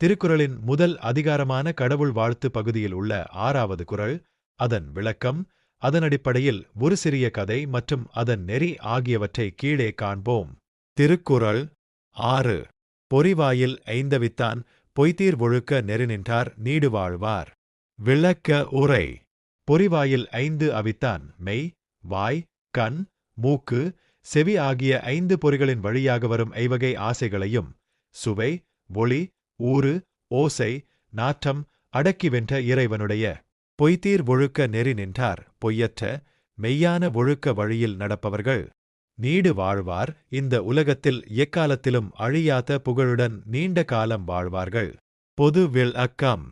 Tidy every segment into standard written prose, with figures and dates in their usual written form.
திருக்குறளின் முதல் அதிகாரமான கடவுள் வாழ்த்து பகுதியில் உள்ள 6வது குறள், அதன் விளக்கம், அதன் அடிப்படையில் ஒரு சிறிய கதை மற்றும் அதன் நெறி ஆகியவற்றை கீழே காண்போம். திருக்குறள் 6. பொறிவாயில் ஐந்தவித்தான் பொய்தீர் ஒழுக்க நெறிநின்றார் நீடு வாழ்வார். விளக்க உரை. பொறிவாயில் 5 அவித்தான் மெய், வாய், கண், மூக்கு, செவி ஆகிய 5 பொறிகளின் வழியாக வரும் ஐவகை ஆசைகளையும் சுவை, ஒளி, ஊறு, ஓசை, நாற்றம் அடக்கி வென்ற இறைவனுடைய பொய்தீர் ஒழுக்க நெறி நின்றார் பொய்யற்ற மெய்யான ஒழுக்க வழியில் நடப்பவர்கள் நீடு வாழ்வார். இந்த உலகத்தில் எக்காலத்திலும் அழியாத புகழுடன் நீண்ட காலம் வாழ்வார்கள். பொது விளக்கம்.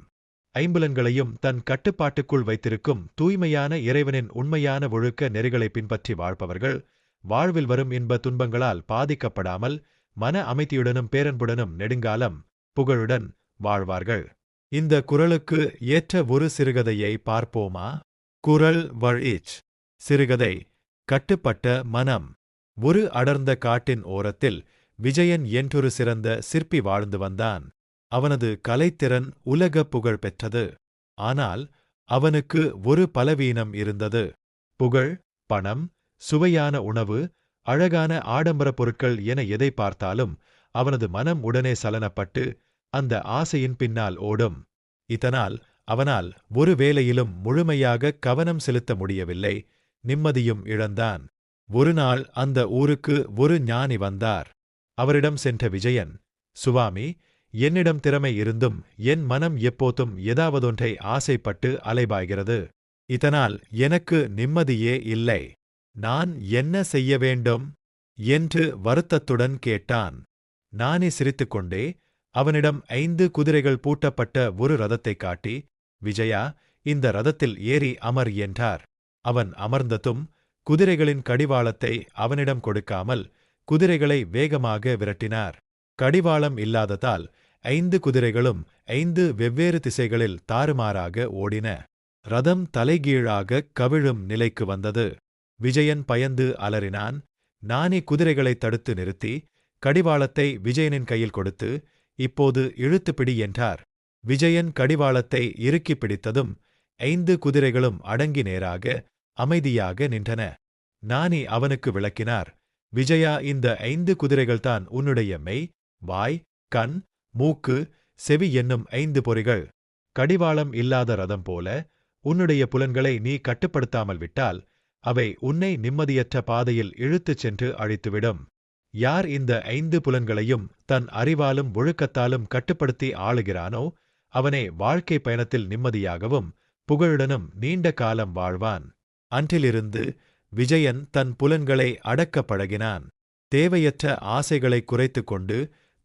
ஐம்புலன்களையும் தன் கட்டுப்பாட்டுக்குள் வைத்திருக்கும் தூய்மையான இறைவனின் உண்மையான ஒழுக்க நெறிகளை பின்பற்றி வாழ்பவர்கள் வாழ்வில் வரும் இன்ப துன்பங்களால் பாதிக்கப்படாமல் மன அமைதியுடனும் பேரன்புடனும் நெடுங்காலம் புகழுடன் வாழ்வார்கள். இந்த குறளுக்கு ஏற்ற ஒரு சிறுகதையை பார்ப்போமா? குறள் வழிச். சிறுகதை. கட்டுப்பட்ட மனம். ஒரு அடர்ந்த காட்டின் ஓரத்தில் விஜயன் என்றொரு சிறந்த சிற்பி வாழ்ந்து வந்தான். அவனது கலைத்திறன் உலக புகழ் பெற்றது. ஆனால் அவனுக்கு ஒரு பலவீனம் இருந்தது. புகழ், பணம், சுவையான உணவு, அழகான ஆடம்பரப் பொருட்கள் என எதை பார்த்தாலும் அவனது மனம் உடனே சலனப்பட்டு அந்த ஆசையின் பின்னால் ஓடும். இதனால் அவனால் ஒரு வேலையிலும் முழுமையாக கவனம் செலுத்த முடியவில்லை. நிம்மதியும் இழந்தான். ஒருநாள் அந்த ஊருக்கு ஒரு ஞானி வந்தார். அவரிடம் சென்ற விஜயன், சுவாமி, என்னிடம் திறமை இருந்தும் என் மனம் எப்போதும் ஏதாவதொன்றை ஆசைப்பட்டு அலைபாய்கிறது. இதனால் எனக்கு நிம்மதியே இல்லை. நான் என்ன செய்ய வேண்டும் என்று வருத்தத்துடன் கேட்டான். ஞானி சிரித்துக்கொண்டே அவனிடம் 5 குதிரைகள் பூட்டப்பட்ட ஒரு ரதத்தைக் காட்டி, விஜயா, இந்த ரதத்தில் ஏறி அமர் என்றார். அவன் அமர்ந்ததும் குதிரைகளின் கடிவாளத்தை அவனிடம் கொடுக்காமல் குதிரைகளை வேகமாக விரட்டினார். கடிவாளம் இல்லாததால் 5 குதிரைகளும் 5 வெவ்வேறு திசைகளில் தாறுமாறாக ஓடின. ரதம் தலைகீழாக கவிழும் நிலைக்கு வந்தது. விஜயன் பயந்து அலறினான். ஞானி குதிரைகளை தடுத்து நிறுத்தி கடிவாளத்தை விஜயனின் கையில் கொடுத்து, இப்போது இழுத்துப்பிடி என்றார். விஜயன் கடிவாளத்தை இறுக்கி பிடித்ததும் 5 குதிரைகளும் அடங்கி நேராக அமைதியாக நின்றன. ஞானி அவனுக்கு விளக்கினார். விஜயா, இந்த 5 குதிரைகள்தான் உன்னுடைய மெய், வாய், கண், மூக்கு, செவி என்னும் 5 பொறிகள். கடிவாளம் இல்லாத ரதம் போல உன்னுடைய புலன்களை நீ கட்டுப்படுத்தாமல் விட்டால் அவை உன்னை நிம்மதியற்ற பாதையில் இழுத்துச் சென்று அழித்துவிடும். யார் இந்த 5 புலன்களையும் தன் அறிவாலும் ஒழுக்கத்தாலும் கட்டுப்படுத்தி ஆளுகிறானோ அவனே வாழ்க்கை பயணத்தில் நிம்மதியாகவும் புகழுடனும் நீண்ட காலம் வாழ்வான். அன்றிலிருந்து விஜயன் தன் புலன்களை அடக்கப் பழகினான். தேவையற்ற ஆசைகளை குறைத்து கொண்டு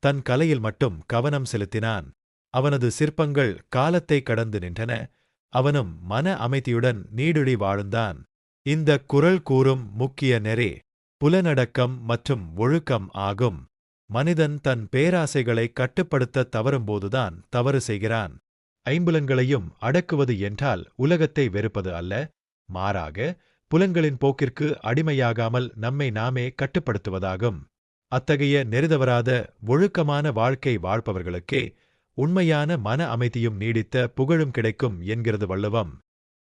தன் கலையில் மட்டும் கவனம் செலுத்தினான். அவனது சிற்பங்கள் காலத்தை கடந்து நின்றன. அவனும் மன அமைதியுடன் நீடுழி வாழ்ந்தான். இந்த குறள் கூறும் முக்கிய நெறி புலனடக்கம் மற்றும் ஒழுக்கம் ஆகும். மனிதன் தன் பேராசைகளை கட்டுப்படுத்த தவறும்போதுதான் தவறு செய்கிறான். ஐம்புலன்களையும் அடக்குவது என்றால் உலகத்தை வெறுப்பது அல்ல, மாறாக புலன்களின் போக்கிற்கு அடிமையாகாமல் நம்மை நாமே கட்டுப்படுத்துவதாகும். அத்தகைய நெறிதவறாத ஒழுக்கமான வாழ்க்கை வாழ்பவர்களுக்கே உண்மையான மன அமைதியும் நீடித்த புகழும் கிடைக்கும் என்கிறது வள்ளுவம்.